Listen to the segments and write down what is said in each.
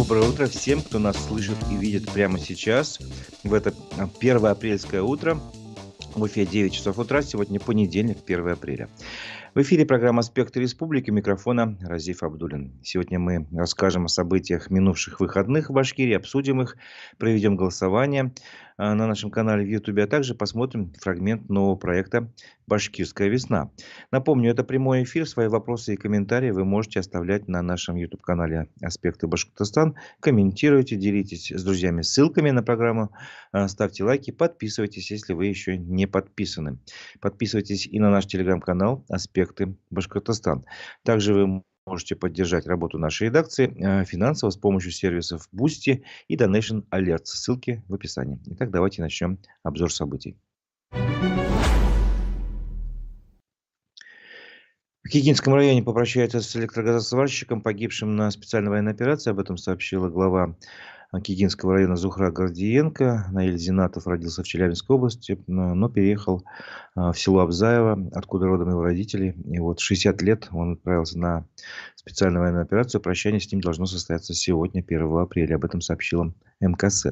Доброе утро всем, кто нас слышит и видит прямо сейчас, в это 1 апрельское утро. В Уфе 9 часов утра, сегодня понедельник, 1 апреля. В эфире программа «Аспекты республики», у микрофона Разиф Абдуллин. Сегодня мы расскажем о событиях минувших выходных в Башкирии, обсудим их, проведем голосование на нашем канале в Ютубе, а также посмотрим фрагмент нового проекта «Башкирская весна». Напомню, это прямой эфир, свои вопросы и комментарии вы можете оставлять на нашем YouTube-канале «Аспекты Башкортостан». Комментируйте, делитесь с друзьями ссылками на программу, ставьте лайки, подписывайтесь, если вы еще не подписаны. Подписывайтесь и на наш телеграм-канал «Аспекты Башкортостан». Также вы можете поддержать работу нашей редакции финансово с помощью сервисов Boosty и Donation Alert. Ссылки в описании. Итак, давайте начнем обзор событий. В Кикинском районе попрощаются с электрогазосварщиком, погибшим на специальной военной операции. Об этом сообщила глава Кикинского района Зухра Гордиенко. Наиль Зинатов родился в Челябинской области, но переехал в село Абзаево, откуда родом его родители. И вот 60 лет он отправился на специальную военную операцию. Прощание с ним должно состояться сегодня, 1 апреля. Об этом сообщила МКС.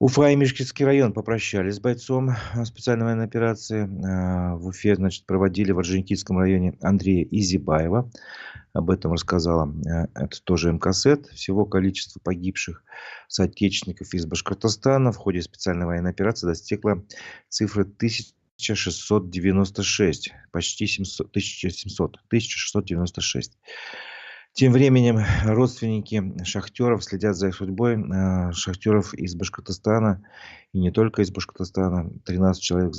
Уфа и Мишкинский район попрощались с бойцом специальной военной операции. В Уфе, проводили в Орджоникидском районе Андрея Изибаева. Об этом рассказала это тоже МКСЭД. Всего количество погибших соотечественников из Башкортостана в ходе специальной военной операции достигло цифры 1696. Почти 1696. Тем временем родственники шахтеров следят за их судьбой. Шахтеров из Башкортостана, и не только из Башкортостана. 13 человек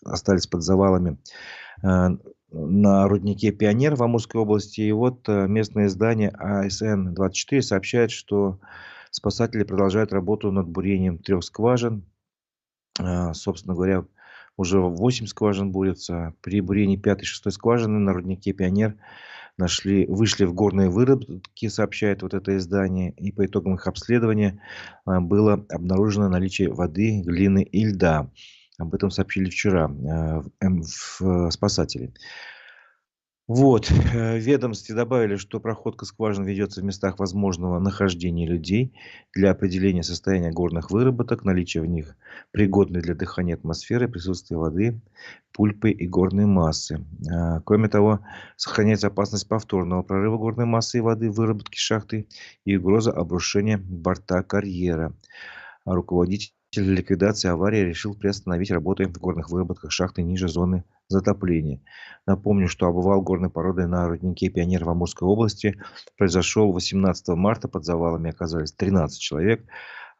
остались под завалами на руднике «Пионер» в Амурской области. И вот местное издание АСН-24 сообщает, что спасатели продолжают работу над бурением 3 скважин. Собственно говоря, уже 8 скважин бурятся. При бурении 5-й и 6-й скважины на руднике «Пионер» вышли в горные выработки, сообщает вот это издание. И по итогам их обследования было обнаружено наличие воды, глины и льда. Об этом сообщили вчера спасатели. Вот. В ведомстве добавили, что проходка скважин ведется в местах возможного нахождения людей для определения состояния горных выработок, наличия в них пригодной для дыхания атмосферы, присутствия воды, пульпы и горной массы. Кроме того, сохраняется опасность повторного прорыва горной массы и воды в выработке шахты и угроза обрушения борта карьера. Руководитель ликвидации аварии решил приостановить работы в горных выработках шахты ниже зоны затопления. Напомню, что обвал горной породы на руднике «Пионер» в Амурской области произошел 18 марта. Под завалами оказались 13 человек,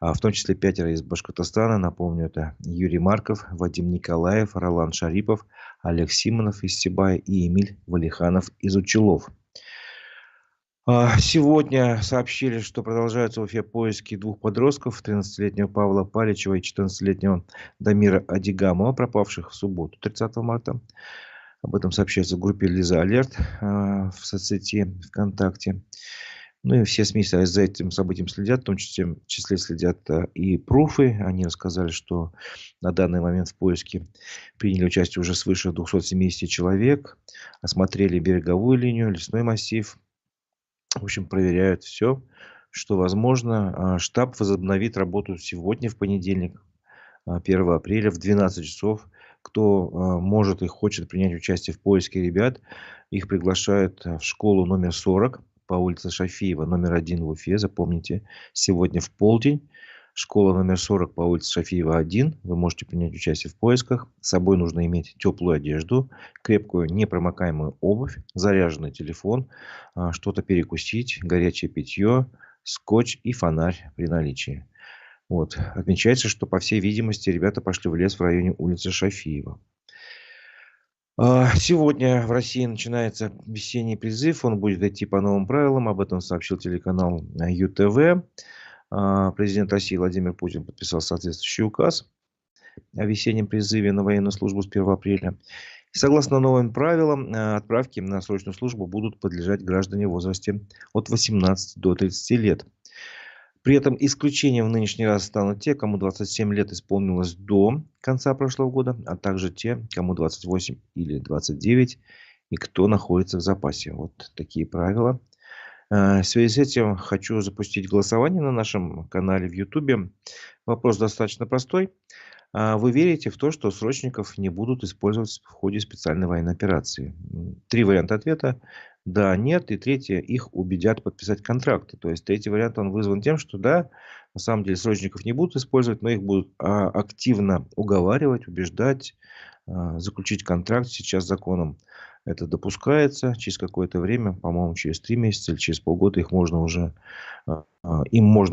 в том числе 5 из Башкортостана. Напомню, это Юрий Марков, Вадим Николаев, Ролан Шарипов, Олег Симонов из Сибая и Эмиль Валиханов из Учелов. Сегодня сообщили, что продолжаются в Уфе поиски 2 подростков, 13-летнего Павла Паличева и 14-летнего Дамира Адигамова, пропавших в субботу, 30 марта. Об этом сообщается в группе Лиза Алерт в соцсети ВКонтакте. Ну и все СМИ за этим событием следят, в том числе следят и пруфы. Они рассказали, что на данный момент в поиске приняли участие уже свыше 270 человек, осмотрели береговую линию, лесной массив. В общем, проверяют все, что возможно. Штаб возобновит работу сегодня, в понедельник, 1 апреля, в 12 часов. Кто может и хочет принять участие в поиске ребят, их приглашают в школу номер 40 по улице Шафиева, номер 1 в Уфе. Запомните, сегодня в полдень. Школа номер 40 по улице Шафиева 1. Вы можете принять участие в поисках. С собой нужно иметь теплую одежду, крепкую непромокаемую обувь, заряженный телефон, что-то перекусить, горячее питье, скотч и фонарь при наличии. Вот. Отмечается, что, по всей видимости, ребята пошли в лес в районе улицы Шафиева. Сегодня в России начинается весенний призыв. Он будет идти по новым правилам. Об этом сообщил телеканал ЮТВ. Президент России Владимир Путин подписал соответствующий указ о весеннем призыве на военную службу с 1 апреля. И согласно новым правилам, отправки на срочную службу будут подлежать граждане в возрасте от 18 до 30 лет. При этом исключением в нынешний раз станут те, кому 27 лет исполнилось до конца прошлого года, а также те, кому 28 или 29 и кто находится в запасе. Вот такие правила В связи с этим хочу запустить голосование на нашем канале в Ютубе. Вопрос достаточно простой. Вы верите в то, что срочников не будут использовать в ходе специальной военной операции? Три варианта ответа. Да, нет. И третье. Их убедят подписать контракты. То есть третий вариант, он вызван тем, что да, на самом деле срочников не будут использовать, но их будут активно уговаривать, убеждать, заключить контракт. Сейчас законом это допускается. Через какое-то время, по-моему, через 3 месяца или через полгода им можно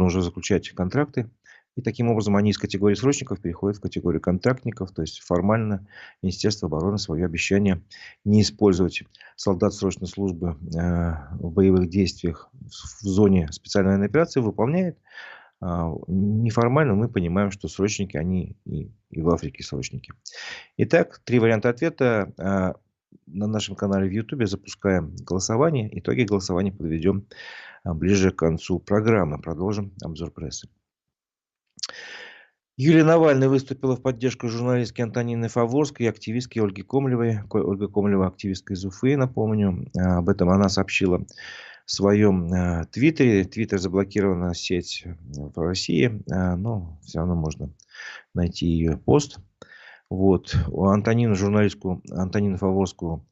уже заключать контракты. И таким образом они из категории срочников переходят в категорию контрактников. То есть формально Министерство обороны свое обещание не использовать солдат срочной службы в боевых действиях в зоне специальной военной операции выполняет. Неформально мы понимаем, что срочники, они и в Африке срочники. Итак, три варианта ответа. На нашем канале в Ютубе запускаем голосование. Итоги голосования подведем ближе к концу программы. Продолжим обзор прессы. Юлия Навальная выступила в поддержку журналистки Антонины Фаворской и активистки Ольги Комлевой. Ольга Комлева — активистка из Уфы, напомню. Об этом она сообщила в своем твиттере. Твиттер заблокирована сеть в России, но все равно можно найти ее пост. Вот. Журналистку Антонину Фаворскую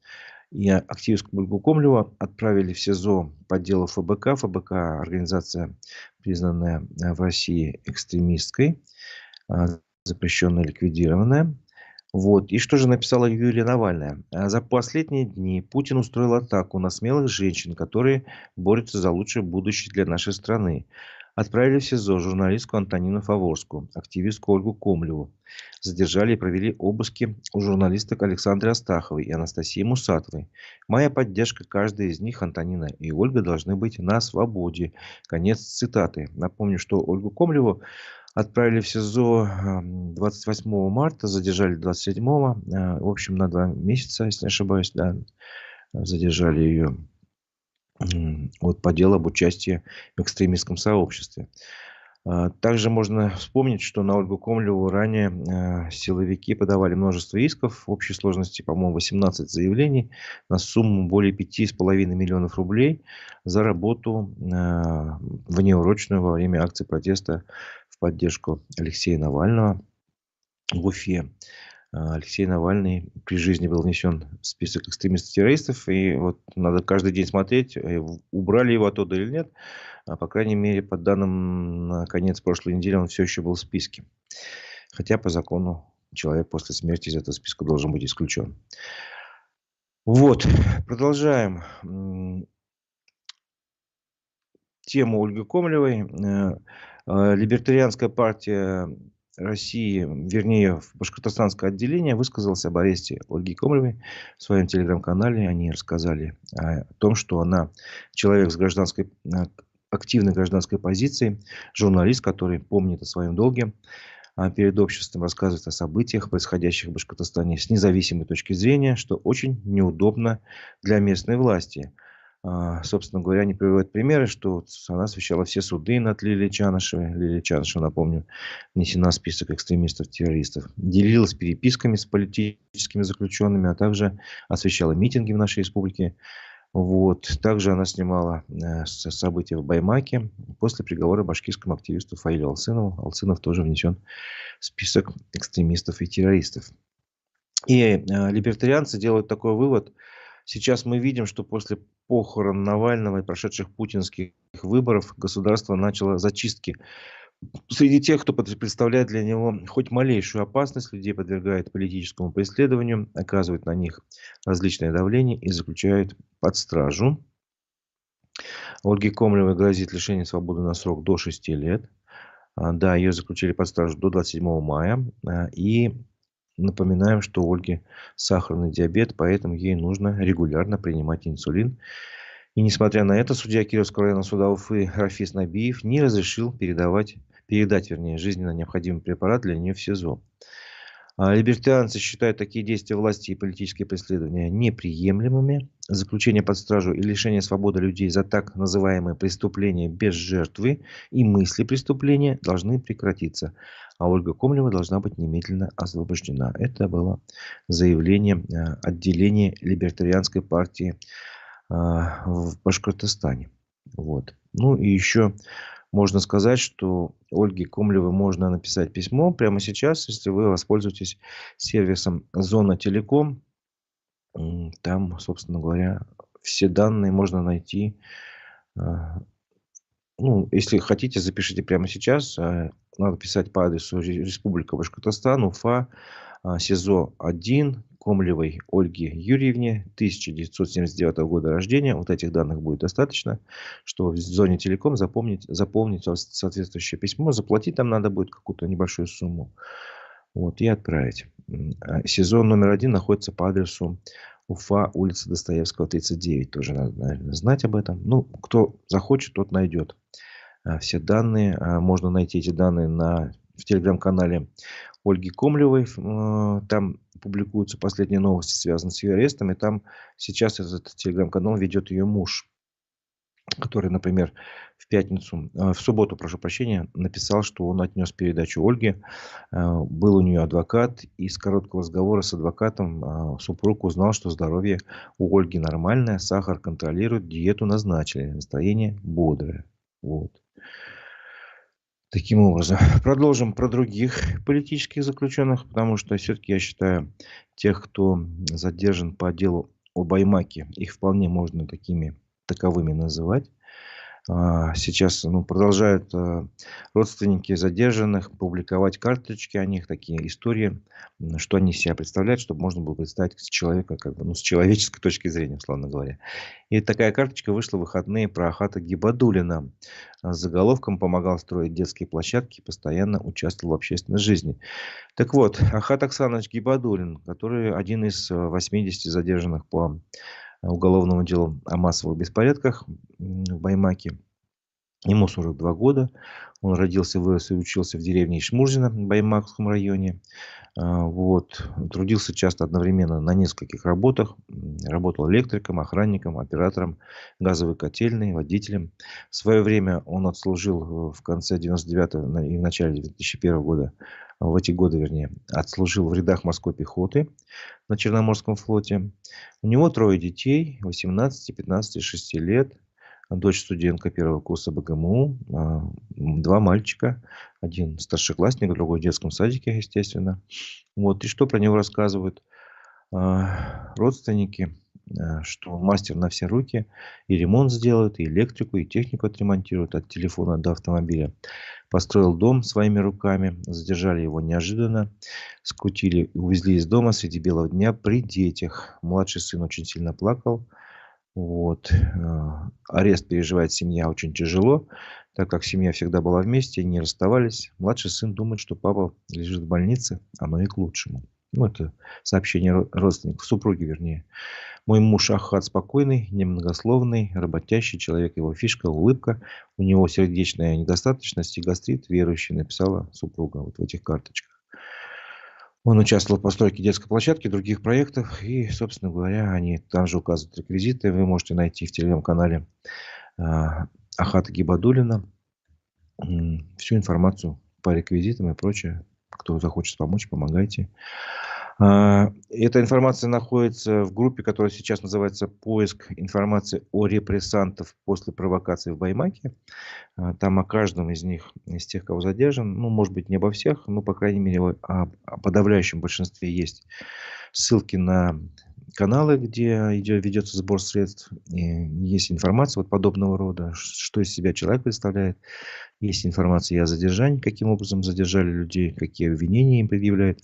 и активистку Ольгу Комлеву отправили в СИЗО по делу ФБК. ФБК — организация, признанная в России экстремистской, запрещенная, ликвидированная. Вот. И что же написала Юлия Навальная? За последние дни Путин устроил атаку на смелых женщин, которые борются за лучшее будущее для нашей страны. Отправили в СИЗО журналистку Антонину Фаворскую, активистку Ольгу Комлеву. Задержали и провели обыски у журналисток Александры Астаховой и Анастасии Мусатовой. Моя поддержка, каждой из них, Антонина и Ольга, должны быть на свободе. Конец цитаты. Напомню, что Ольгу Комлеву отправили в СИЗО 28 марта, задержали 27-го. В общем, на 2 месяца, если не ошибаюсь, да, задержали ее по делу об участии в экстремистском сообществе. Также можно вспомнить, что на Ольгу Комлеву ранее силовики подавали множество исков. В общей сложности, по-моему, 18 заявлений на сумму более 5,5 миллионов рублей за работу внеурочную во время акции протеста в поддержку Алексея Навального в Уфе. Алексей Навальный при жизни был внесен в список экстремистов-террористов. И вот надо каждый день смотреть, убрали его оттуда или нет. По крайней мере, по данным на конец прошлой недели, он все еще был в списке. Хотя по закону человек после смерти из этого списка должен быть исключен. Вот, продолжаем тему Ольги Комлевой. Либертарианская партия России, вернее, в башкортостанское отделение, высказался об аресте Ольги Комлевой в своем телеграм-канале. Они рассказали о том, что она человек с активной гражданской позицией, журналист, который помнит о своем долге перед обществом, рассказывает о событиях, происходящих в Башкортостане с независимой точки зрения, что очень неудобно для местной власти. Собственно говоря, они приводят примеры, что она освещала все суды над Лилией Чанышевой. Лилия Чанышева, напомню, внесена в список экстремистов-террористов. Делилась переписками с политическими заключенными, а также освещала митинги в нашей республике. Вот. Также она снимала события в Баймаке после приговора башкирскому активисту Фаилю Алсынову. Алсынов тоже внесен в список экстремистов и террористов. И либертарианцы делают такой вывод. Сейчас мы видим, что после похорон Навального и прошедших путинских выборов государство начало зачистки среди тех, кто представляет для него хоть малейшую опасность. Людей подвергает политическому преследованию, оказывает на них различное давление и заключает под стражу. Ольге Комлевой грозит лишение свободы на срок до 6 лет. Да, ее заключили под стражу до 27 мая. И напоминаем, что у Ольги сахарный диабет, поэтому ей нужно регулярно принимать инсулин. И несмотря на это, судья Кировского районного суда Уфы Рафис Набиев не разрешил передать жизненно необходимый препарат для нее в СИЗО. Либертарианцы считают такие действия власти и политические преследования неприемлемыми. Заключение под стражу и лишение свободы людей за так называемые преступления без жертвы и мысли преступления должны прекратиться. А Ольга Комлева должна быть немедленно освобождена. Это было заявление отделения либертарианской партии в Башкортостане. Вот. Ну и еще можно сказать, что Ольге Комлевой можно написать письмо прямо сейчас, если вы воспользуетесь сервисом Зона Телеком. Там, собственно говоря, все данные можно найти. А, Ну, если хотите, запишите прямо сейчас. Надо писать по адресу Республика Башкортостан, Уфа, СИЗО-1, Комлевой Ольге Юрьевне, 1979 года рождения. Вот этих данных будет достаточно, что в зоне Телеком заполнить соответствующее письмо. Заплатить там надо будет какую-то небольшую сумму. Вот, и отправить. СИЗО номер 1 находится по адресу Уфа, улица Достоевского, 39. Тоже надо, наверное, знать об этом. Ну, кто захочет, тот найдет все данные. Можно найти эти данные в телеграм-канале Ольги Комлевой. Там публикуются последние новости, связанные с ее арестом. И там сейчас этот телеграм-канал ведет ее муж, который, например, в субботу, прошу прощения, написал, что он отнес передачу Ольге. Был у нее адвокат, и с короткого разговора с адвокатом супруг узнал, что здоровье у Ольги нормальное, сахар контролирует, диету назначили, настроение бодрое. Вот. Таким образом, продолжим про других политических заключенных, потому что все-таки я считаю, тех, кто задержан по делу о Баймаке, их вполне можно таковыми называть. Сейчас продолжают родственники задержанных публиковать карточки о них, такие истории, что они из себя представляют, чтобы можно было представить человека с человеческой точки зрения, условно говоря. И такая карточка вышла в выходные про Ахата Гибадуллина. С заголовком «Помогал строить детские площадки, постоянно участвовал в общественной жизни». Так вот, Ахат Оксанович Гибадуллин, который один из 80 задержанных по уголовному делу о массовых беспорядках в Баймаке. Ему 42 года. Он родился, вырос и учился в деревне Ишмурзино в Баймакском районе. Вот. Трудился часто одновременно на нескольких работах. Работал электриком, охранником, оператором газовой котельной, водителем. В свое время он отслужил в конце 99-го и в начале 2001 года, в эти годы, вернее, отслужил в рядах морской пехоты на Черноморском флоте. У него 3 детей, 18, 15 и 6 лет. Дочь студентка первого курса БГМУ, 2 мальчика, один старшеклассник, другой в детском садике, естественно. Вот. И что про него рассказывают родственники, что он мастер на все руки, и ремонт сделает, и электрику, и технику отремонтирует, от телефона до автомобиля. Построил дом своими руками, задержали его неожиданно, скрутили и увезли из дома среди белого дня при детях. Младший сын очень сильно плакал. Вот. Арест переживает семья очень тяжело, так как семья всегда была вместе, не расставались. Младший сын думает, что папа лежит в больнице, оно и к лучшему. Это сообщение родственников, супруги вернее. Мой муж Ахат спокойный, немногословный, работящий человек, его фишка, улыбка. У него сердечная недостаточность и гастрит, верующий, написала супруга вот в этих карточках. Он участвовал в постройке детской площадки, других проектов. И, собственно говоря, они там же указывают реквизиты. Вы можете найти в телеграм-канале Ахата Гибадуллина всю информацию по реквизитам и прочее. Кто захочет помочь, помогайте. Эта информация находится в группе, которая сейчас называется «Поиск информации о репрессантах после провокации в Баймаке». Там о каждом из них, из тех, кого задержан, может быть, не обо всех, но, по крайней мере, о подавляющем большинстве есть ссылки на каналы, где ведется сбор средств. И есть информация подобного рода, что из себя человек представляет. Есть информация и о задержании, каким образом задержали людей, какие обвинения им предъявляют.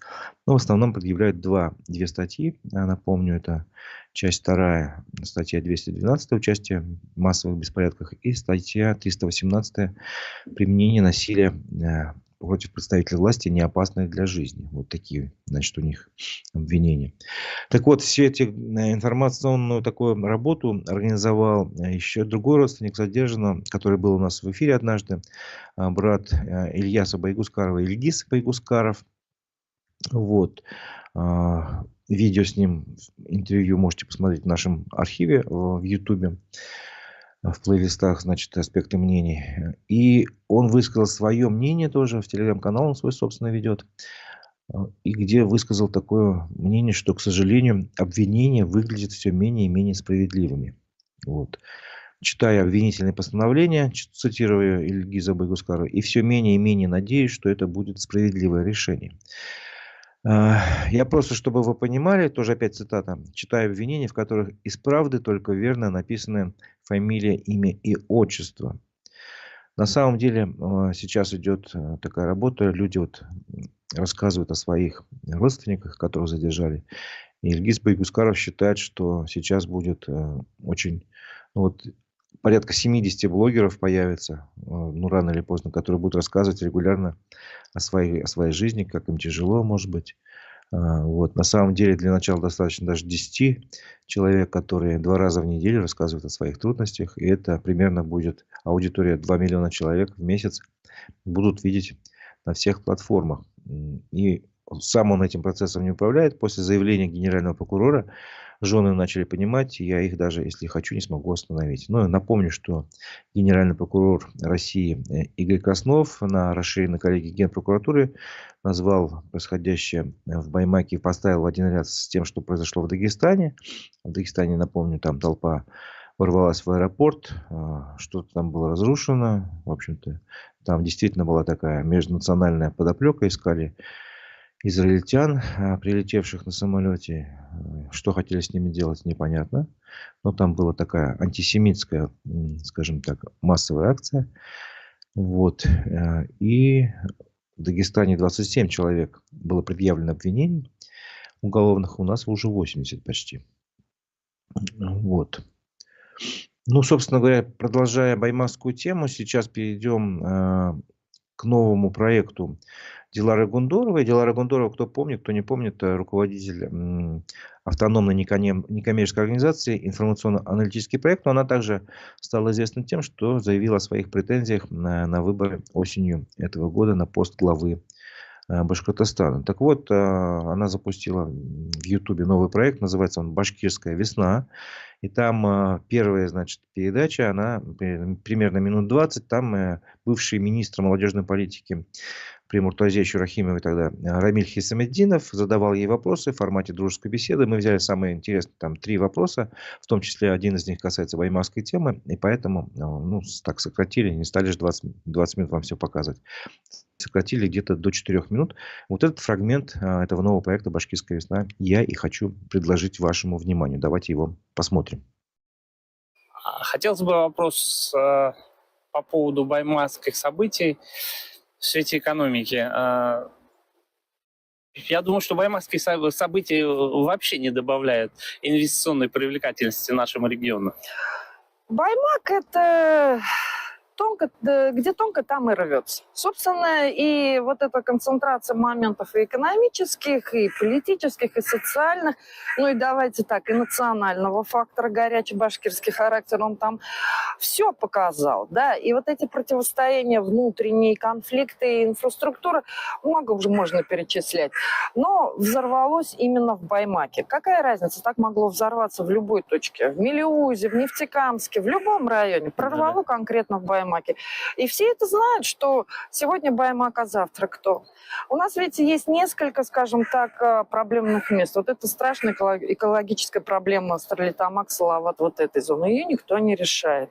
Но в основном предъявляют две статьи. Я напомню, это часть 2, статья 212, участие в массовых беспорядках, и статья 318, применение насилия против представителей власти, не опасных для жизни. Вот такие, значит, у них обвинения. Так вот, все эти информационную такую работу организовал еще другой родственник задержанного, который был у нас в эфире однажды, брат Ильяса Байгускарова, Ильгиз Байгускаров. Вот. Видео с ним, интервью можете посмотреть в нашем архиве в Ютубе, в плейлистах, значит, «Аспекты мнений». И он высказал свое мнение тоже, в телеграм-канал он свой собственно ведет. И где высказал такое мнение, что, к сожалению, обвинения выглядят все менее и менее справедливыми. Вот. читая обвинительные постановления, цитирую Ильгиза Байгускара, и все менее и менее надеюсь, что это будет справедливое решение. Я просто, чтобы вы понимали, тоже опять цитата, читаю обвинения, в которых из правды только верно написаны фамилия, имя и отчество. На самом деле сейчас идет такая работа, люди вот рассказывают о своих родственниках, которых задержали. И Ильгиз Байгускаров считает, что сейчас будет очень, ну вот, порядка 70 блогеров появится, ну, рано или поздно, которые будут рассказывать регулярно о своей жизни, как им тяжело, может быть. Вот. На самом деле, для начала достаточно даже 10 человек, которые 2 раза в неделю рассказывают о своих трудностях. И это примерно будет аудитория 2 миллиона человек в месяц будут видеть на всех платформах. И сам он этим процессом не управляет. После заявления генерального прокурора жены начали понимать, и я их даже, если хочу, не смогу остановить. Но напомню, что генеральный прокурор России Игорь Краснов на расширенной коллегии Генпрокуратуры назвал происходящее в Баймаке и поставил в один ряд с тем, что произошло в Дагестане. В Дагестане, напомню, там толпа ворвалась в аэропорт, что-то там было разрушено. В общем-то, там действительно была такая межнациональная подоплека. Искали израильтян, прилетевших на самолете. Что хотели с ними делать, непонятно. Но там была такая антисемитская, скажем так, массовая акция. Вот. И в Дагестане 27 человек было предъявлено обвинений уголовных. У нас уже 80 почти. Вот. Ну, собственно говоря, продолжая баймакскую тему, сейчас перейдем к новому проекту Дилары Гундоровой. Дилара Гундорова, кто помнит, кто не помнит, руководитель автономной некоммерческой организации «Информационно-аналитический проект». Но она также стала известна тем, что заявила о своих претензиях на выборы осенью этого года на пост главы Башкортостана. Так вот, она запустила в Ютубе новый проект, называется он «Башкирская весна». И там первая, значит, передача, она примерно минут 20. Там бывший министр молодежной политики при Муртазе Чурахимовой тогда Рамиль Хисамеддинов задавал ей вопросы в формате дружеской беседы. Мы взяли самые интересные там 3 вопроса, в том числе один из них касается баймакской темы, и поэтому так сократили, не стали же 20 минут вам все показывать. Сократили где-то до 4 минут. Вот этот фрагмент этого нового проекта «Башкирская весна» я и хочу предложить вашему вниманию. Давайте его посмотрим. Хотелось бы вопрос по поводу баймакских событий в свете экономики. Я думаю, что баймакские события вообще не добавляют инвестиционной привлекательности нашему региону. Баймак – это тонко, где тонко, там и рвется. Собственно, и вот эта концентрация моментов и экономических, и политических, и социальных, ну и давайте так, и национального фактора, горячий башкирский характер, он там все показал, да, и вот эти противостояния, внутренние конфликты, инфраструктура, много уже можно перечислять, но взорвалось именно в Баймаке. Какая разница, так могло взорваться в любой точке, в Мелеузе, в Нефтекамске, в любом районе, прорвало конкретно в Баймаке. И все это знают, что сегодня Баймак, а завтра кто. У нас, видите, есть несколько, скажем так, проблемных мест. Вот это страшная экологическая проблема Стерлитамак, Салават, вот этой зоны. Ее никто не решает.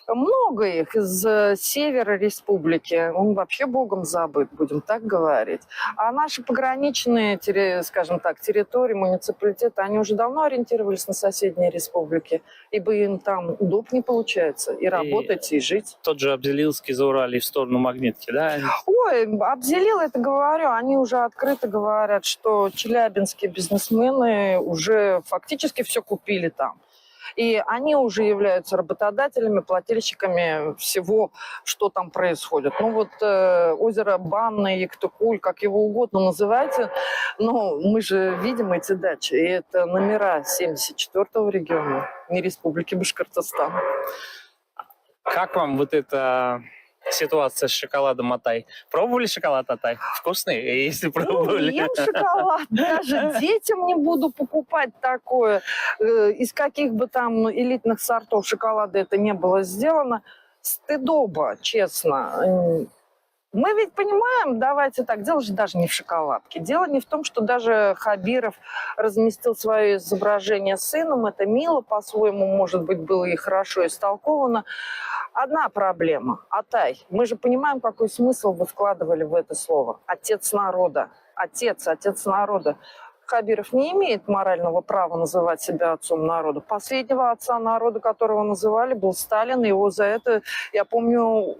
Много их из севера республики. Он вообще богом забыт, будем так говорить. А наши пограничные, скажем так, территории, муниципалитеты, они уже давно ориентировались на соседние республики, ибо им там удобнее получается и работать, и жить. Тот же Абзелилский Зауралье в сторону Магнитки, да? Ой, Абзелил, это говорю, они уже открыто говорят, что челябинские бизнесмены уже фактически все купили там. И они уже являются работодателями, плательщиками всего, что там происходит. Ну вот озеро Банное, Яктыкуль, как его угодно называйте, но мы же видим эти дачи. И это номера 74-го региона, не Республики Башкортостан. Как вам вот эта ситуация с шоколадом Атай? Пробовали шоколад Атай? Вкусный, если пробовали? Ем шоколад, даже детям не буду покупать такое. Из каких бы там элитных сортов шоколада это не было сделано. Стыдоба, честно. Мы ведь понимаем, давайте так, дело же даже не в шоколадке. Дело не в том, что даже Хабиров разместил свое изображение с сыном. Это мило, по-своему, может быть, было и хорошо истолковано. Одна проблема. Атай. Мы же понимаем, какой смысл вы вкладывали в это слово. Отец народа. Отец народа. Хабиров не имеет морального права называть себя отцом народа. Последнего отца народа, которого называли, был Сталин. И его за это, я помню,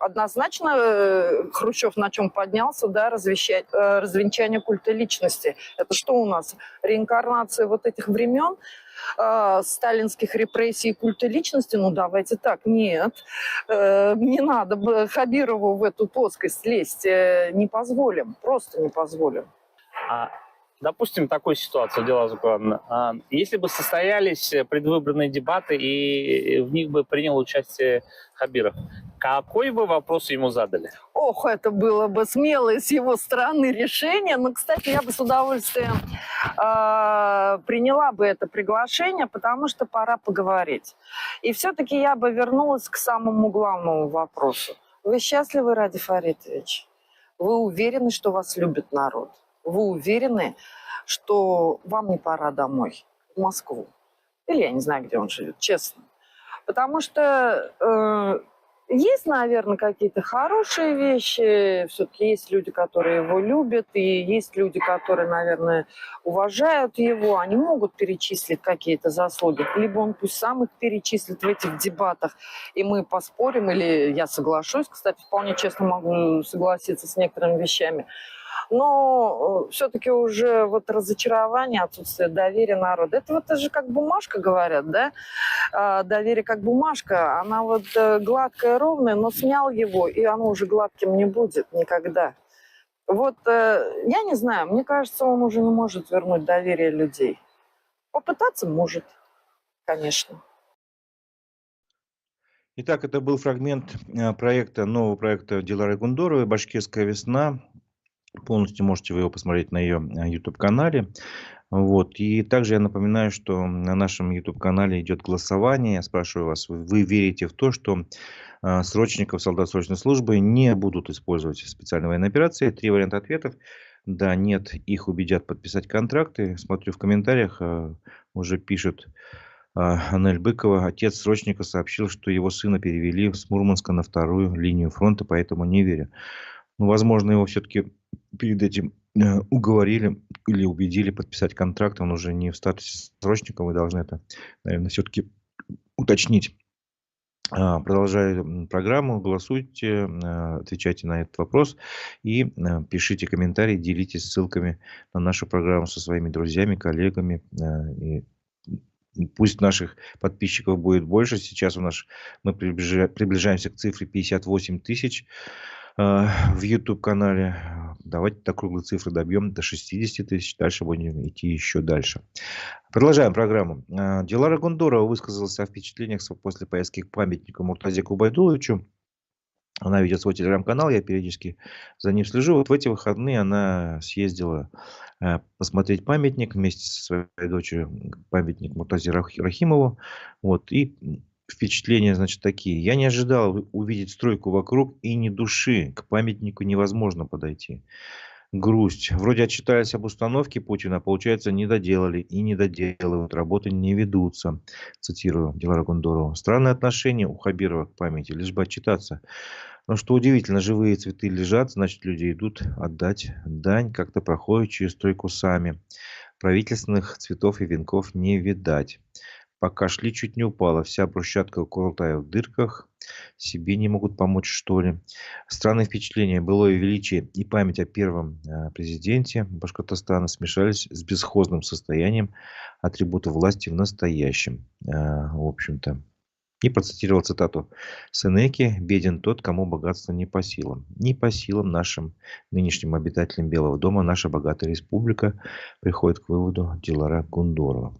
однозначно Хрущев на чем поднялся, да, развенчание культа личности. Это что у нас? Реинкарнация вот этих времен? Сталинских репрессий и культа личности, ну давайте так, нет, не надо Хабирову в эту плоскость лезть, не позволим, просто не позволим. Допустим, такую ситуацию, Дилара Зукуровна. Если бы состоялись предвыборные дебаты и в них бы принял участие Хабиров, какой бы вопрос ему задали? Ох, это было бы смелое с его стороны решение. Но, кстати, я бы с удовольствием приняла бы это приглашение, потому что пора поговорить. И все-таки я бы вернулась к самому главному вопросу. Вы счастливы, Ради Фаритович? Вы уверены, что вас любит народ? Вы уверены, что вам не пора домой, в Москву? Или я не знаю, где он живет, честно. Потому что есть, наверное, какие-то хорошие вещи. Все-таки есть люди, которые его любят, и есть люди, которые, наверное, уважают его. Они могут перечислить какие-то заслуги. Либо он пусть сам их перечислит в этих дебатах, и мы поспорим, или я соглашусь. Кстати, вполне честно могу согласиться с некоторыми вещами. Но все-таки уже вот разочарование, отсутствие доверия народа. Это вот же как бумажка, говорят, да? Доверие как бумажка, она вот гладкая, ровная, но снял его, и оно уже гладким не будет никогда. Вот я не знаю, мне кажется, он уже не может вернуть доверие людей. Попытаться может, конечно. Итак, это был фрагмент нового проекта Дилары Гундоровой «Башкирская весна». Полностью можете вы его посмотреть на ее YouTube-канале. Вот. И также я напоминаю, что на нашем YouTube-канале идет голосование. Я спрашиваю вас, вы верите в то, что срочников, солдат срочной службы не будут использовать в специальной военной операции? 3 варианта ответов. Да, нет, их убедят подписать контракты. Смотрю в комментариях, уже пишет Анель Быкова. Отец срочника сообщил, что его сына перевели с Мурманска на 2-ю линию фронта, поэтому не верю. Ну, возможно, его все-таки перед этим уговорили или убедили подписать контракт. Он уже не в статусе срочника. Вы должны это, наверное, все-таки уточнить. Продолжаю программу. Голосуйте, отвечайте на этот вопрос и пишите комментарии, делитесь ссылками на нашу программу со своими друзьями, коллегами. И пусть наших подписчиков будет больше. Сейчас мы приближаемся к цифре 58 тысяч в YouTube-канале. Давайте до круглой цифры добьем, до 60 тысяч. Дальше будем идти еще дальше. Продолжаем программу. Дилара Гундорова высказалась о впечатлениях после поездки к памятнику Муртазе Кубайдуловичу. Она ведет свой телеграм-канал, я периодически за ним слежу. Вот в эти выходные она съездила посмотреть памятник вместе со своей дочерью, памятник Муртазе Рахимову. Вот, и впечатления, значит, такие. Я не ожидал увидеть стройку вокруг и ни души. К памятнику невозможно подойти. Грусть. Вроде отчитались об установке Путина, а получается, не доделали и не доделывают. Работы не ведутся. Цитирую Дилара Гундорову. Странные отношения у Хабирова к памяти, лишь бы отчитаться. Но что удивительно, живые цветы лежат, значит, люди идут отдать дань, как-то проходят через стройку сами. Правительственных цветов и венков не видать. Пока шли, чуть не упала. Вся брусчатка крутая в дырках. Себе не могут помочь, что ли. Странные впечатления. Былое величие и память о первом президенте Башкортостана смешались с бесхозным состоянием атрибута власти в настоящем. В общем-то. И процитировал цитату Сенеки: «Беден тот, кому богатство не по силам». Не по силам нашим нынешним обитателям Белого дома наша богатая республика, приходит к выводу Дилара Гундорова.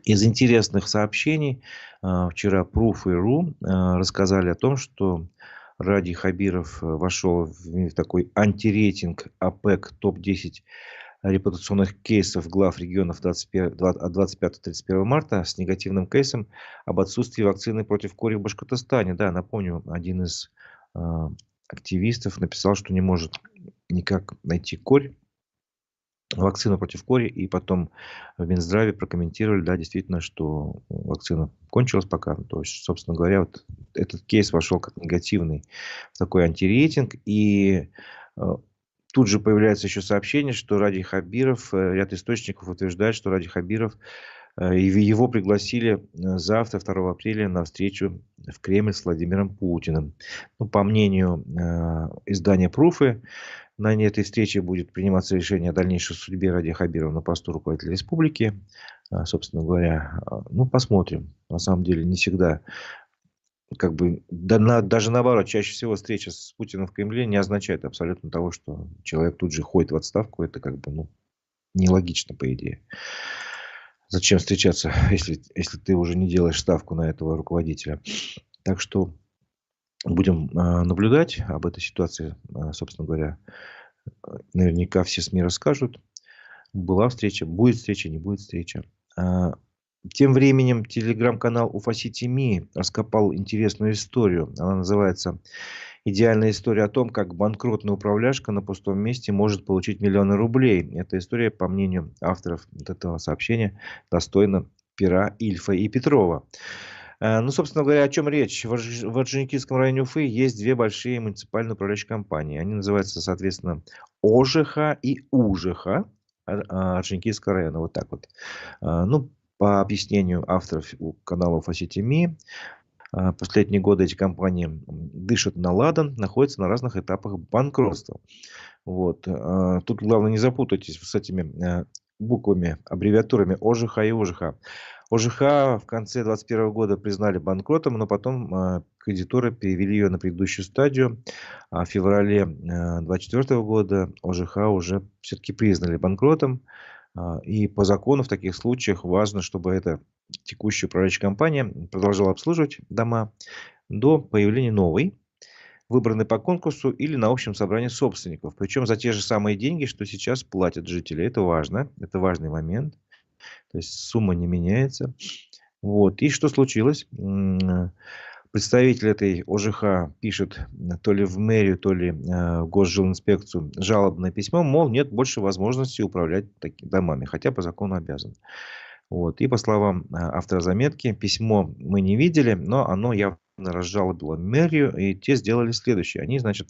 Из интересных сообщений вчера Proof.ru рассказали о том, что Ради Хабиров вошел в такой антирейтинг ОПЕК топ-10 репутационных кейсов глав регионов от 25-31 марта с негативным кейсом об отсутствии вакцины против кори в Башкортостане. Да, напомню, один из активистов написал, что не может никак найти корь, вакцину против кори, и потом в Минздраве прокомментировали, да, действительно, что вакцина кончилась пока. То есть, собственно говоря, вот этот кейс вошел как негативный в такой антирейтинг. И тут же появляется еще сообщение, что Ради Хабиров, ряд источников утверждает, что Ради Хабиров, его пригласили завтра, 2 апреля, на встречу в Кремль с Владимиром Путиным. Ну, по мнению издания «Пруфы», на этой встрече будет приниматься решение о дальнейшей судьбе Ради Хабирова на посту руководителя республики. Собственно говоря, ну, посмотрим. На самом деле, не всегда, как бы, даже наоборот, чаще всего встреча с Путиным в Кремле не означает абсолютно того, что человек тут же ходит в отставку. Это как бы, ну, нелогично, по идее. Зачем встречаться, если ты уже не делаешь ставку на этого руководителя? Так что будем наблюдать об этой ситуации. Собственно говоря, наверняка все СМИ расскажут. Была встреча, будет встреча, не будет встреча. Тем временем телеграм-канал Уфа-Сити.ми раскопал интересную историю. Она называется «Идеальная история о том, как банкротная управляшка на пустом месте может получить миллионы рублей». Эта история, по мнению авторов вот этого сообщения, достойна пера Ильфа и Петрова. Ну, собственно говоря, о чем речь? В Орджоникидском районе Уфы есть две большие муниципальные управляющие компании. Они называются, соответственно, ОЖХ и УЖХ Орджоникидского района. Вот так вот. Ну, по объяснению авторов канала Уфа-Сити.ми, последние годы эти компании дышат на ладан, находятся на разных этапах банкротства. Вот. Тут главное не запутайтесь с этими буквами, аббревиатурами ОЖХ и УЖХ. ОЖХ в конце 2021 года признали банкротом, но потом кредиторы перевели ее на предыдущую стадию. А в феврале 2024 года ОЖХ уже все-таки признали банкротом. И по закону в таких случаях важно, чтобы эта текущая управляющая компания продолжала обслуживать дома до появления новой, выбранной по конкурсу или на общем собрании собственников. Причем за те же самые деньги, что сейчас платят жители. Это важно. Это важный момент. То есть сумма не меняется. Вот. И что случилось? Представитель этой ОЖХ пишет то ли в мэрию, то ли в Госжилинспекцию жалобное письмо, мол, нет больше возможности управлять такими домами, хотя по закону обязан. Вот. И по словам автора заметки, письмо мы не видели, но оно явно разжалобило мэрию, и те сделали следующее. Они, значит,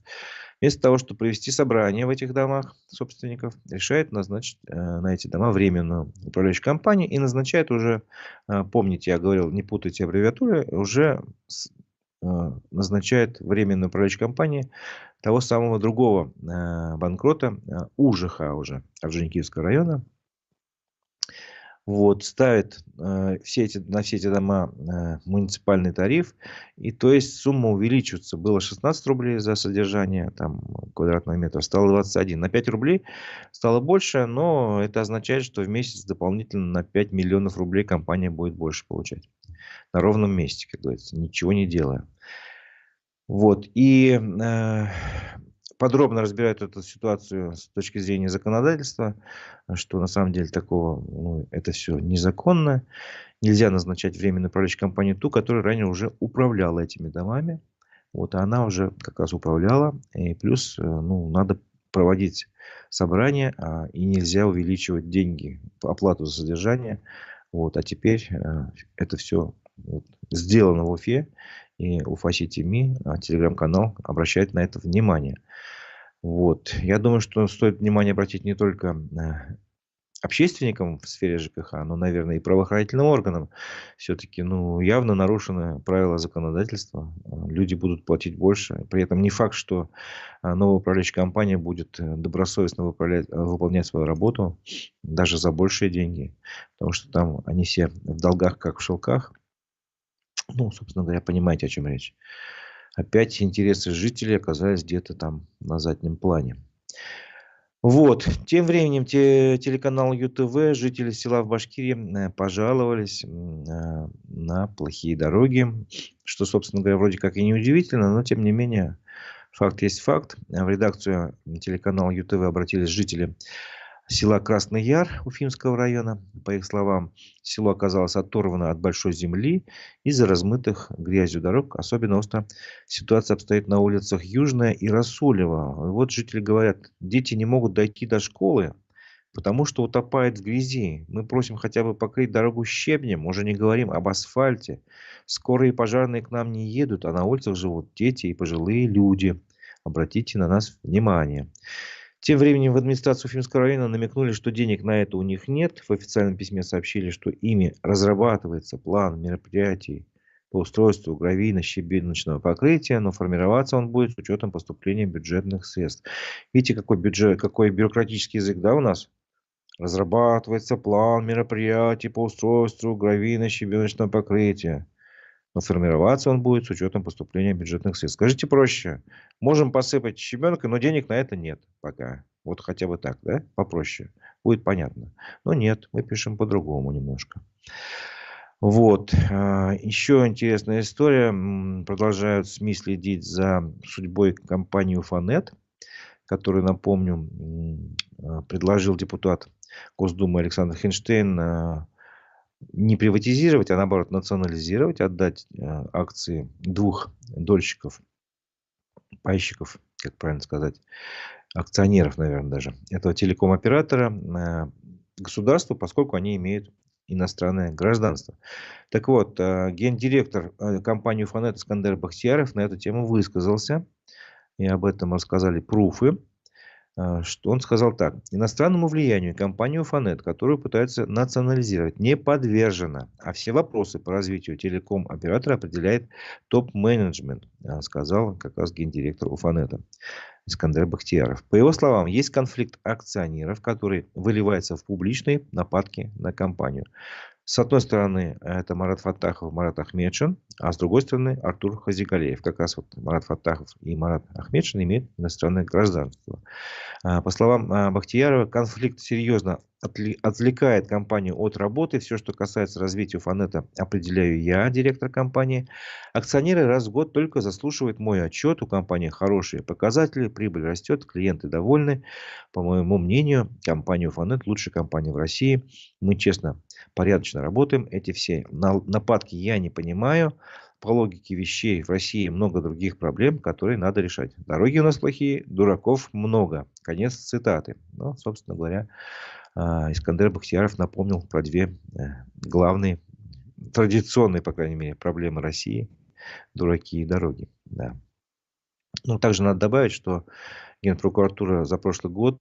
вместо того, чтобы провести собрание в этих домах собственников, решают назначить на эти дома временную управляющую компанию и назначают уже, помните, я говорил, не путайте аббревиатуры, уже назначает временную управляющую компанию того самого другого банкрота, УЖХ уже, Орджоникидского района. Вот, ставит на все эти дома муниципальный тариф. И то есть сумма увеличивается. Было 16 рублей за содержание там, квадратного метра, стало 21. На 5 рублей стало больше, но это означает, что в месяц дополнительно на 5 миллионов рублей компания будет больше получать. На ровном месте, как говорится, ничего не делая. Вот. И подробно разбирают эту ситуацию с точки зрения законодательства, что на самом деле такого, ну, это все незаконно. Нельзя назначать временную управляющую компанию ту, которая ранее уже управляла этими домами. Вот, а она уже как раз управляла. И плюс, ну, надо проводить собрания, и нельзя увеличивать деньги, оплату за содержание. Вот, а теперь это все сделано в Уфе. И Уфа-Сити.ми, телеграм-канал, обращает на это внимание. Вот. Я думаю, что стоит внимание обратить не только общественникам в сфере ЖКХ, но, наверное, и правоохранительным органам. Все-таки, ну, явно нарушены правила законодательства. Люди будут платить больше. При этом не факт, что новая управляющая компания будет добросовестно выполнять свою работу даже за большие деньги. Потому что там они все в долгах, как в шелках. Ну, собственно говоря, понимаете, о чем речь. Опять интересы жителей оказались где-то там на заднем плане. Вот. Тем временем телеканал ЮТВ, жители села в Башкирии пожаловались на плохие дороги. Что, собственно говоря, вроде как и не удивительно, но тем не менее, факт есть факт. В редакцию телеканала ЮТВ обратились жители села Красный Яр Уфимского района. По их словам, село оказалось оторвано от большой земли из-за размытых грязью дорог. Особенно остро ситуация обстоит на улицах Южная и Расулева. И вот жители говорят, дети не могут дойти до школы, потому что утопает в грязи. Мы просим хотя бы покрыть дорогу щебнем, уже не говорим об асфальте. Скорые пожарные к нам не едут, а на улицах живут дети и пожилые люди. Обратите на нас внимание. Тем временем в администрацию Уфимского района намекнули, что денег на это у них нет. В официальном письме сообщили, что ими разрабатывается план мероприятий по устройству гравийно-щебеночного покрытия, но формироваться он будет с учетом поступления бюджетных средств. Видите, какой бюджет, какой бюрократический язык, да, у нас? Разрабатывается план мероприятий по устройству гравийно-щебеночного покрытия. Но формироваться он будет с учетом поступления бюджетных средств. Скажите проще. Можем посыпать щебенкой, но денег на это нет пока. Вот хотя бы так, да? Попроще. Будет понятно. Но нет, мы пишем по-другому немножко. Вот. Еще интересная история. Продолжают СМИ следить за судьбой компании Уфанет, которую, напомню, предложил депутат Госдумы Александр Хинштейн не приватизировать, а наоборот национализировать, отдать акции двух дольщиков, пайщиков, как правильно сказать, акционеров, наверное, даже, этого телеком-оператора государству, поскольку они имеют иностранное гражданство. Так вот, гендиректор компании Уфанет Искандер Бахтияров на эту тему высказался, и об этом рассказали пруфы. Что он сказал так. Иностранному влиянию компания Уфанет, которую пытаются национализировать, не подвержена. А все вопросы по развитию телеком-оператора определяет топ-менеджмент, сказал как раз гендиректор Уфанета Искандер Бахтияров. По его словам, есть конфликт акционеров, который выливается в публичные нападки на компанию. С одной стороны, это Марат Фаттахов, Марат Ахмедшин, а с другой стороны, Артур Хазигалеев. Как раз вот Марат Фаттахов и Марат Ахмедшин имеют иностранное гражданство. По словам Бахтиярова, конфликт серьезно отвлекает компанию от работы. Все, что касается развития Уфанета, определяю я, директор компании. Акционеры раз в год только заслушивают мой отчет. У компании хорошие показатели, прибыль растет, клиенты довольны. По моему мнению, компания Уфанет лучшая компания в России. Мы честно, порядочно работаем. Эти все нападки я не понимаю. По логике вещей в России много других проблем, которые надо решать. Дороги у нас плохие, дураков много. Конец цитаты. Но, собственно говоря, Искандер Бахтияров напомнил про две главные, традиционные, по крайней мере, проблемы России. Дураки и дороги. Да. Ну, также надо добавить, что Генпрокуратура за прошлый год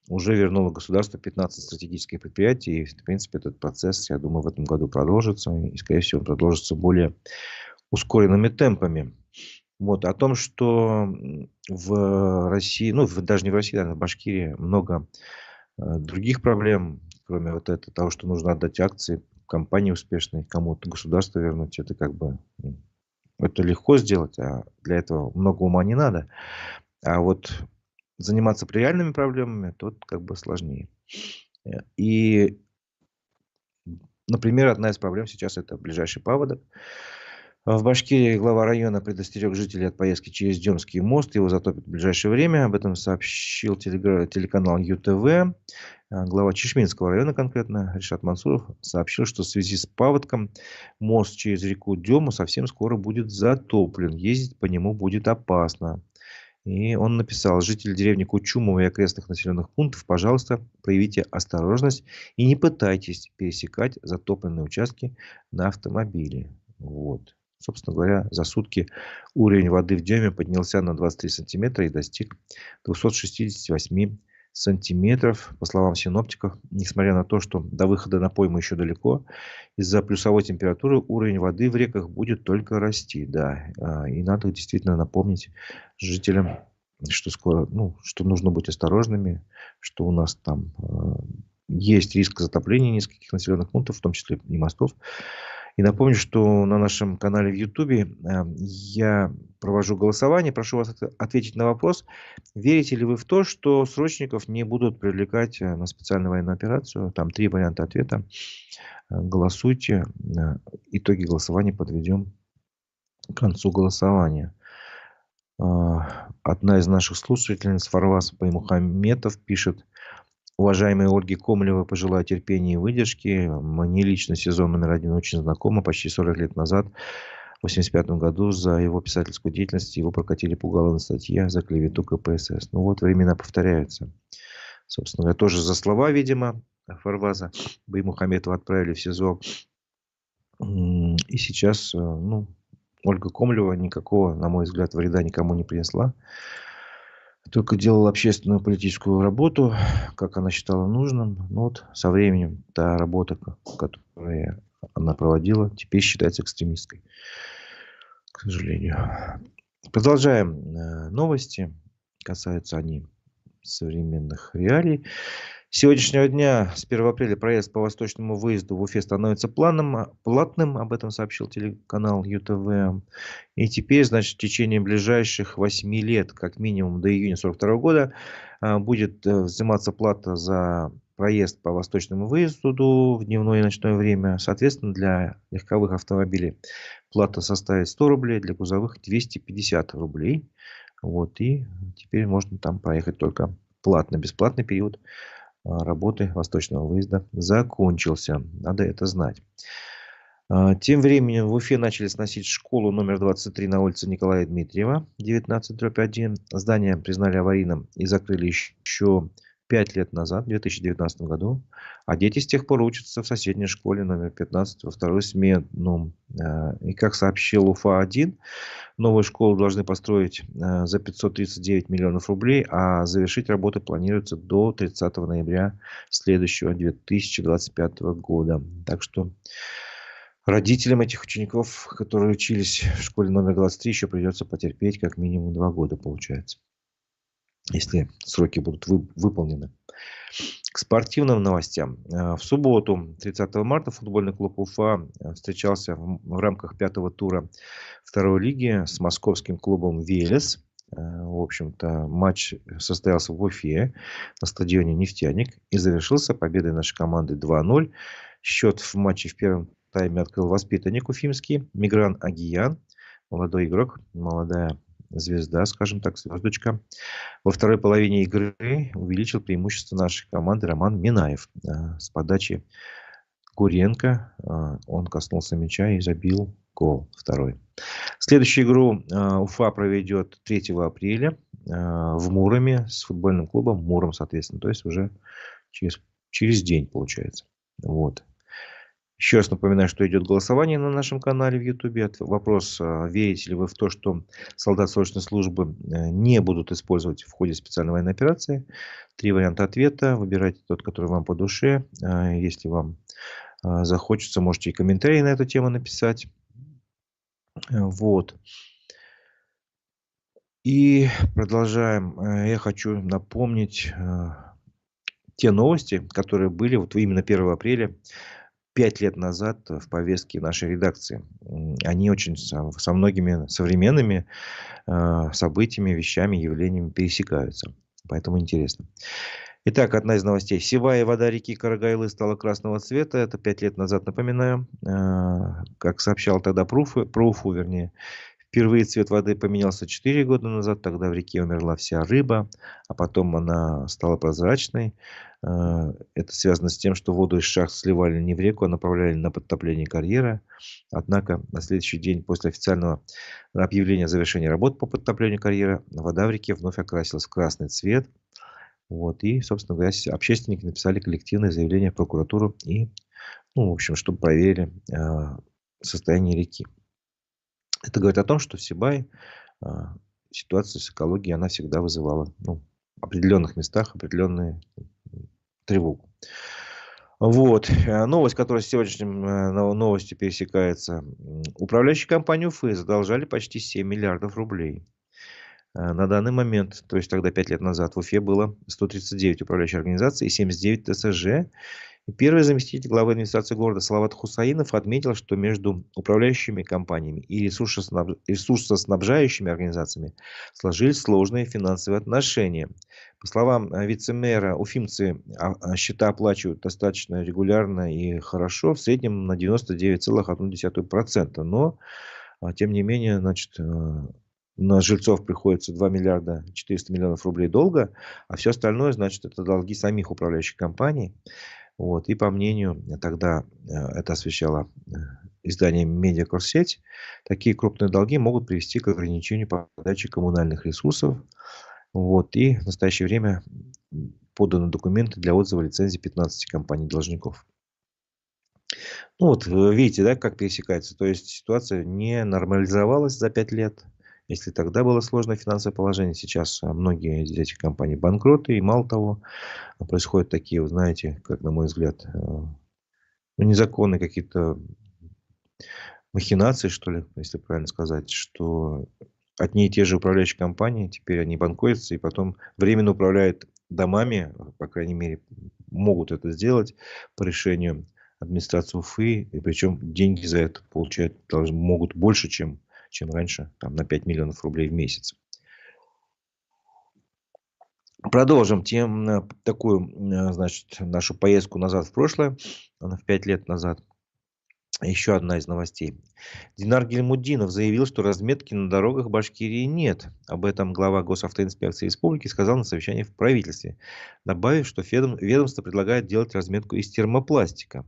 уже вернула государству 15 стратегических предприятий. И, в принципе, этот процесс, я думаю, в этом году продолжится. И, скорее всего, продолжится более ускоренными темпами. Вот. О том, что в России, ну, даже не в России, а в Башкирии много других проблем, кроме вот того, что нужно отдать акции компании успешной, кому-то государство вернуть. Это как бы это легко сделать, а для этого много ума не надо. А вот заниматься реальными проблемами тут как бы сложнее. И, например, одна из проблем сейчас это ближайший паводок. В Башкирии глава района предостерег жителей от поездки через Демский мост. Его затопит в ближайшее время. Об этом сообщил телеканал ЮТВ. Глава Чешминского района конкретно, Ришат Мансуров, сообщил, что в связи с паводком мост через реку Дему совсем скоро будет затоплен. Ездить по нему будет опасно. И он написал: жители деревни Кучумова и окрестных населенных пунктов, пожалуйста, проявите осторожность и не пытайтесь пересекать затопленные участки на автомобиле. Вот. Собственно говоря, за сутки уровень воды в Деме поднялся на 23 сантиметра и достиг 268 сантиметров. По словам синоптиков, несмотря на то, что до выхода на пойму еще далеко, из-за плюсовой температуры уровень воды в реках будет только расти. Да. И надо действительно напомнить жителям, что скоро, что нужно быть осторожными, что у нас там есть риск затопления нескольких населенных пунктов, в том числе и мостов. И напомню, что на нашем канале в Ютубе я провожу голосование. Прошу вас ответить на вопрос: верите ли вы в то, что срочников не будут привлекать на специальную военную операцию? Там 3 варианта ответа. Голосуйте. Итоги голосования подведем к концу голосования. Одна из наших слушательниц, Фарваз Баймухаметов, пишет: Уважаемой Ольге Комлевой пожелаю терпения и выдержки. Мне лично сезон номер один очень знакомо. Почти 40 лет назад, в 1985 году, за его писательскую деятельность его прокатили по уголовной статье за клевету КПСС. Ну вот, времена повторяются. Собственно говоря, тоже за слова, видимо, Фарваза Баймухаметова отправили в СИЗО. И сейчас, ну, Ольга Комлева никакого, на мой взгляд, вреда никому не принесла. Только делала общественную политическую работу, как она считала нужным. Но вот со временем та работа, которую она проводила, теперь считается экстремистской, к сожалению. Продолжаем новости. Касаются они современных реалий. С сегодняшнего дня, с 1 апреля, проезд по восточному выезду в Уфе становится платным. Об этом сообщил телеканал ЮТВ. И теперь, значит, в течение ближайших 8 лет, как минимум до июня 1942 года, будет взиматься плата за проезд по восточному выезду в дневное и ночное время. Соответственно, для легковых автомобилей плата составит 100 рублей, для грузовых 250 рублей. Вот, и теперь можно там проехать только платно. Бесплатный период работы восточного выезда закончился. Надо это знать. Тем временем в Уфе начали сносить школу номер 23 на улице Николая Дмитриева, 19/1. Здание признали аварийным и закрыли еще 5 лет назад, в 2019 году. А дети с тех пор учатся в соседней школе номер 15 во вторую смену. И как сообщил УФА-1, новую школу должны построить за 539 миллионов рублей, а завершить работы планируется до 30 ноября следующего 2025 года. Так что родителям этих учеников, которые учились в школе номер 23, еще придется потерпеть как минимум 2 года, получается, если сроки будут выполнены. К спортивным новостям. В субботу, 30 марта, футбольный клуб Уфа встречался в рамках 5-го тура второй лиги с московским клубом «Велес». В общем-то, матч состоялся в Уфе на стадионе «Нефтяник» и завершился победой нашей команды 2-0. Счет в матче в первом тайме открыл воспитанник уфимский Мигран Агиян. Молодой игрок, молодая звезда, скажем так, звездочка. Во второй половине игры увеличил преимущество нашей команды Роман Минаев. С подачи Гуренко он коснулся мяча и забил гол второй. Следующую игру Уфа проведет 3 апреля в Муроме с футбольным клубом Муром, соответственно. То есть уже через день, получается. Вот. Еще раз напоминаю, что идет голосование на нашем канале в Ютубе. Вопрос, верите ли вы в то, что солдат срочной службы не будут использовать в ходе специальной военной операции. 3 варианта ответа. Выбирайте тот, который вам по душе. Если вам захочется, можете и комментарии на эту тему написать. Вот. И продолжаем. Я хочу напомнить те новости, которые были вот именно 1 апреля. 5 лет назад в повестке нашей редакции. Они очень со многими современными событиями, вещами, явлениями пересекаются. Поэтому интересно. Итак, одна из новостей. Севая вода реки Карагайлы стала красного цвета. Это 5 лет назад, напоминаю. Как сообщал тогда про Уфу, вернее. Впервые цвет воды поменялся 4 года назад. Тогда в реке умерла вся рыба, а потом она стала прозрачной. Это связано с тем, что воду из шахт сливали не в реку, а направляли на подтопление карьера. Однако на следующий день после официального объявления завершения работ по подтоплению карьера вода в реке вновь окрасилась в красный цвет. Вот. И, собственно говоря, общественники написали коллективное заявление в прокуратуру и, в общем, чтобы проверили состояние реки. Это говорит о том, что в Сибае ситуация с экологией, она всегда вызывала в определенных местах определенную тревогу. Вот. Новость, которая с сегодняшним новостью пересекается. Управляющие компании Уфы задолжали почти 7 миллиардов рублей. На данный момент, то есть тогда 5 лет назад, в Уфе было 139 управляющих организаций и 79 ТСЖ. И первый заместитель главы администрации города Салават Хусаинов отметил, что между управляющими компаниями и ресурсоснабжающими организациями сложились сложные финансовые отношения. По словам вице-мэра, уфимцы счета оплачивают достаточно регулярно и хорошо, в среднем на 99,1%. Но, тем не менее, значит, на жильцов приходится 2 миллиарда 400 миллионов рублей долга, а все остальное, значит, это долги самих управляющих компаний. Вот. И по мнению, тогда это освещало издание «Медиакурсеть», такие крупные долги могут привести к ограничению подачи коммунальных ресурсов. Вот. И в настоящее время поданы документы для отзыва лицензий 15 компаний-должников. Ну вот, видите, да, как пересекается. То есть ситуация не нормализовалась за 5 лет. Если тогда было сложное финансовое положение, сейчас многие из этих компаний банкроты. И мало того, происходят такие, вы знаете, как на мой взгляд, незаконные какие-то махинации, что ли, если правильно сказать, что одни и те же управляющие компании, теперь они банкротятся и потом временно управляют домами, по крайней мере, могут это сделать по решению администрации Уфы, и причем деньги за это получают могут больше, чем раньше, там, на 5 миллионов рублей в месяц. Продолжим такую, значит, нашу поездку назад в прошлое, в 5 лет назад. Еще одна из новостей. Динар Гильмуддинов заявил, что разметки на дорогах Башкирии нет. Об этом глава Госавтоинспекции Республики сказал на совещании в правительстве, добавив, что ведомство предлагает делать разметку из термопластика.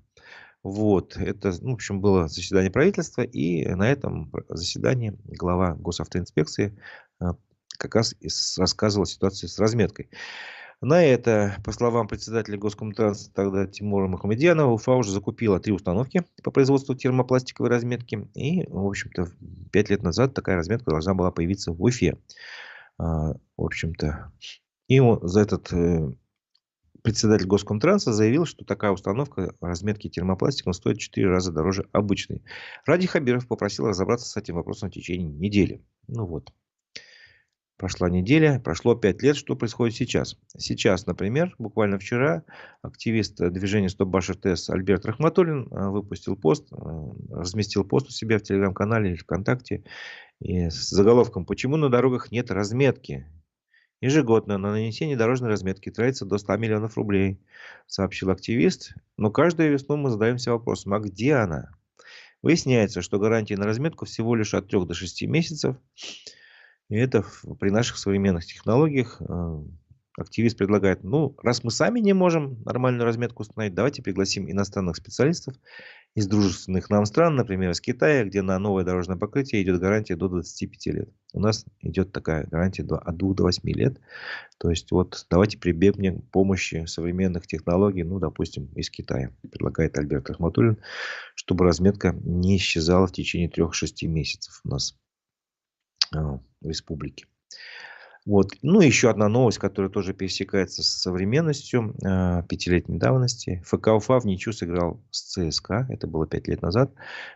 Вот, это, в общем, было заседание правительства, и на этом заседании глава Госавтоинспекции как раз рассказывал о ситуации с разметкой. На это, по словам председателя Госкомтранса тогда Тимура Мухамедьянова, Уфа уже закупила 3 установки по производству термопластиковой разметки. И, в общем-то, 5 лет назад такая разметка должна была появиться в Уфе. В общем-то, и за этот председатель Госкомтранса заявил, что такая установка разметки термопластиком стоит в 4 раза дороже обычной. Ради Хабиров попросил разобраться с этим вопросом в течение недели. Ну вот. Прошла неделя, прошло 5 лет. Что происходит сейчас? Сейчас, например, буквально вчера активист движения «Стоп Баш РТС» Альберт Рахматуллин выпустил пост, разместил пост у себя в телеграм-канале или ВКонтакте и с заголовком «Почему на дорогах нет разметки?» Ежегодно на нанесение дорожной разметки тратится до 100 миллионов рублей, сообщил активист. Но каждую весну мы задаемся вопросом, а где она? Выясняется, что гарантия на разметку всего лишь от 3 до 6 месяцев. И это при наших современных технологиях активист предлагает, раз мы сами не можем нормальную разметку установить, давайте пригласим иностранных специалистов из дружественных нам стран, например, из Китая, где на новое дорожное покрытие идет гарантия до 25 лет. У нас идет такая гарантия от 2 до 8 лет. То есть вот давайте прибегнем к помощи современных технологий, допустим, из Китая, предлагает Альберт Рахматуллин, чтобы разметка не исчезала в течение 3-6 месяцев у нас в республике. Вот. Еще одна новость, которая тоже пересекается с современностью 5-летней давности. ФК Уфа в ничью сыграл с ЦСКА. Это было 5 лет назад.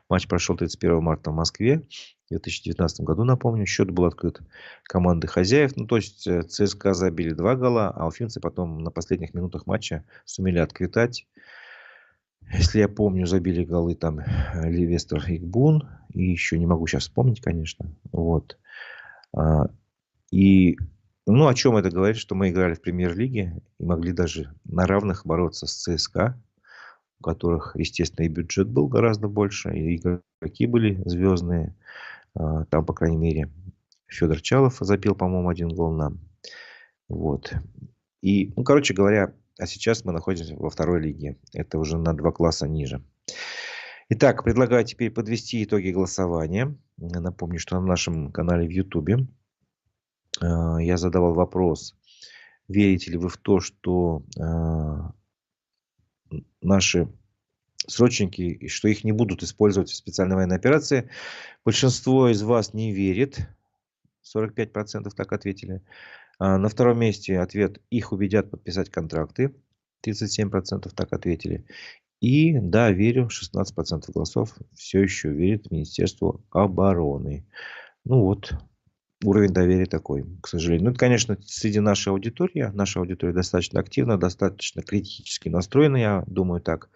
Матч прошел 31 марта в Москве. В 2019 году, напомню, счет был открыт командой хозяев. То есть ЦСКА забили 2 гола, а уфимцы потом на последних минутах матча сумели отквитать. Если я помню, забили голы там Ливестер и Игбун. И еще не могу сейчас вспомнить, конечно. Вот. И, о чем это говорит, что мы играли в премьер-лиге и могли даже на равных бороться с ЦСКА, у которых, естественно, и бюджет был гораздо больше, и игроки были звездные. Там, по крайней мере, Федор Чалов забил, по-моему, 1 гол нам. Вот. И, короче говоря, а сейчас мы находимся во 2-й лиге. Это уже на 2 класса ниже. Итак, предлагаю теперь подвести итоги голосования. Напомню, что на нашем канале в Ютубе я задавал вопрос, верите ли вы в то, что наши срочники, что их не будут использовать в специальной военной операции. Большинство из вас не верит. 45% так ответили. На 2-м месте ответ, их убедят подписать контракты. 37% так ответили. И да, верю, 16% голосов все еще верит в Министерство обороны. Уровень доверия такой, к сожалению. Это, конечно, среди нашей аудитории. Наша аудитория достаточно активна, достаточно критически настроена, я думаю, так.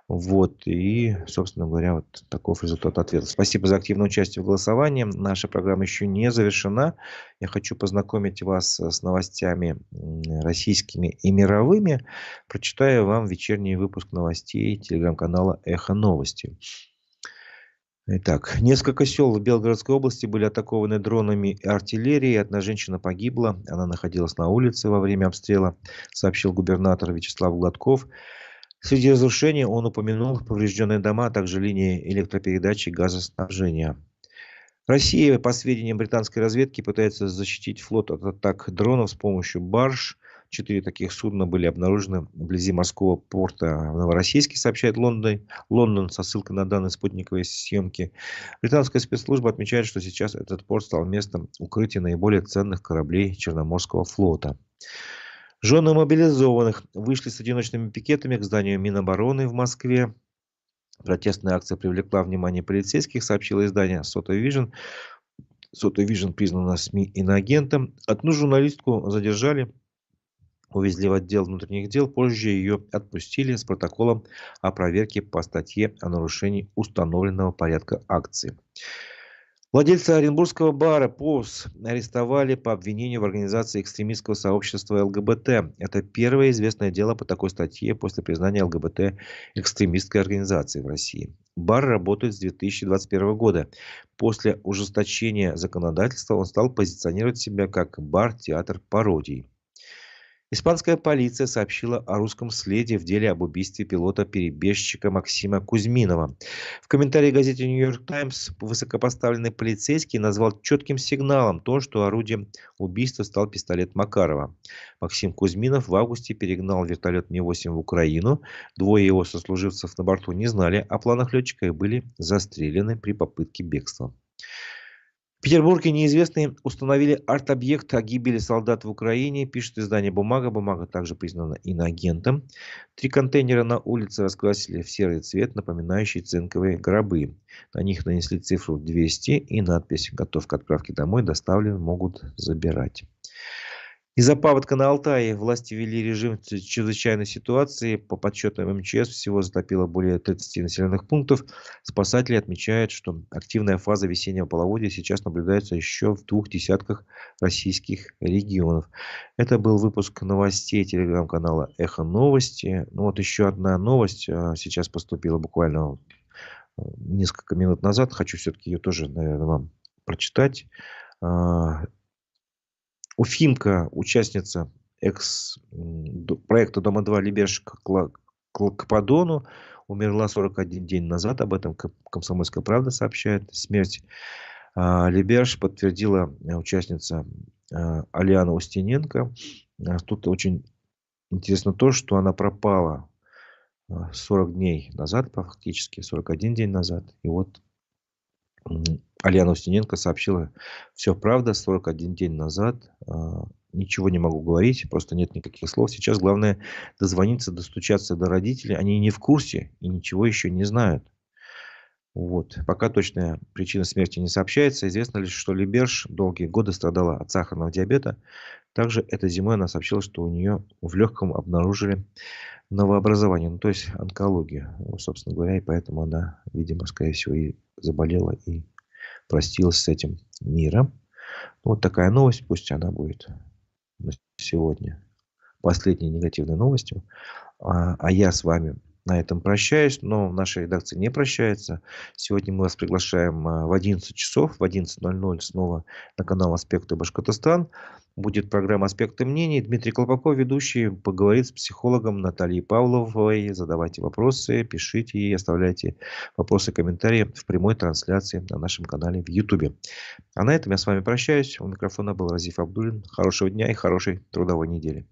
Вот. И, собственно говоря, вот таков результат ответа. Спасибо за активное участие в голосовании. Наша программа еще не завершена. Я хочу познакомить вас с новостями российскими и мировыми. Прочитаю вам вечерний выпуск новостей телеграм-канала «Эхо Новости». Итак, несколько сел в Белгородской области были атакованы дронами и артиллерией. Одна женщина погибла. Она находилась на улице во время обстрела, сообщил губернатор Вячеслав Гладков. Среди разрушений он упомянул поврежденные дома, а также линии электропередачи и газоснабжения. Россия, по сведениям британской разведки, пытается защитить флот от атак дронов с помощью барж. 4 таких судна были обнаружены вблизи морского порта в Новороссийске, сообщает Лондон со ссылкой на данные спутниковой съемки. Британская спецслужба отмечает, что сейчас этот порт стал местом укрытия наиболее ценных кораблей Черноморского флота. Жены мобилизованных вышли с одиночными пикетами к зданию Минобороны в Москве. Протестная акция привлекла внимание полицейских, сообщило издание Сотой Вижн. Сотой Вижн признана СМИ иноагентом. Одну журналистку задержали, увезли в отдел внутренних дел. Позже ее отпустили с протоколом о проверке по статье о нарушении установленного порядка акции. Владельца оренбургского бара ПОС арестовали по обвинению в организации экстремистского сообщества ЛГБТ. Это первое известное дело по такой статье после признания ЛГБТ экстремистской организацией в России. Бар работает с 2021 года. После ужесточения законодательства он стал позиционировать себя как бар-театр пародий. Испанская полиция сообщила о русском следе в деле об убийстве пилота-перебежчика Максима Кузьминова. В комментарии газете «Нью-Йорк Таймс» высокопоставленный полицейский назвал четким сигналом то, что орудием убийства стал пистолет Макарова. Максим Кузьминов в августе перегнал вертолет Ми-8 в Украину. Двое его сослуживцев на борту не знали о планах летчика и были застрелены при попытке бегства. В Петербурге неизвестные установили арт-объект о гибели солдат в Украине, пишет издание «Бумага». «Бумага» также признана иноагентом. 3 контейнера на улице раскрасили в серый цвет, напоминающий цинковые гробы. На них нанесли цифру 200 и надпись «Готов к отправке домой, доставлен, могут забирать». Из-за паводка на Алтае власти ввели режим чрезвычайной ситуации. По подсчетам МЧС всего затопило более 30 населенных пунктов. Спасатели отмечают, что активная фаза весеннего половодья сейчас наблюдается еще в 2 десятках российских регионов. Это был выпуск новостей телеграм-канала «Эхо Новости». Ну вот еще одна новость сейчас поступила буквально несколько минут назад. Хочу все-таки ее тоже, наверное, вам прочитать. Уфимка, участница проекта Дома-2 Либерш к Подону, умерла 41 день назад. Об этом «Комсомольская правда» сообщает. Смерть Либерш подтвердила участница Алиана Устиненко. Тут очень интересно то, что она пропала 40 дней назад, фактически 41 день назад. И вот Алиана Устиненко сообщила: все правда, 41 день назад. Ничего не могу говорить, просто нет никаких слов. Сейчас главное дозвониться, достучаться до родителей. Они не в курсе и ничего еще не знают. Вот. Пока точная причина смерти не сообщается. Известно лишь, что Либерш долгие годы страдала от сахарного диабета. Также этой зимой она сообщила, что у нее в легком обнаружили новообразование, то есть онкологию. Собственно говоря, и поэтому она, видимо, скорее всего, и заболела, и простилась с этим миром. Вот такая новость, пусть она будет на сегодня последней негативной новостью. А я с вами на этом прощаюсь, но наша редакция не прощается. Сегодня мы вас приглашаем в 11 часов, в 11:00 снова на канал «Аспекты Башкортостан». Будет программа «Аспекты мнений». Дмитрий Колпаков, ведущий, поговорит с психологом Натальей Павловой. Задавайте вопросы, пишите и оставляйте вопросы, комментарии в прямой трансляции на нашем канале в YouTube. А на этом я с вами прощаюсь. У микрофона был Разиф Абдуллин. Хорошего дня и хорошей трудовой недели.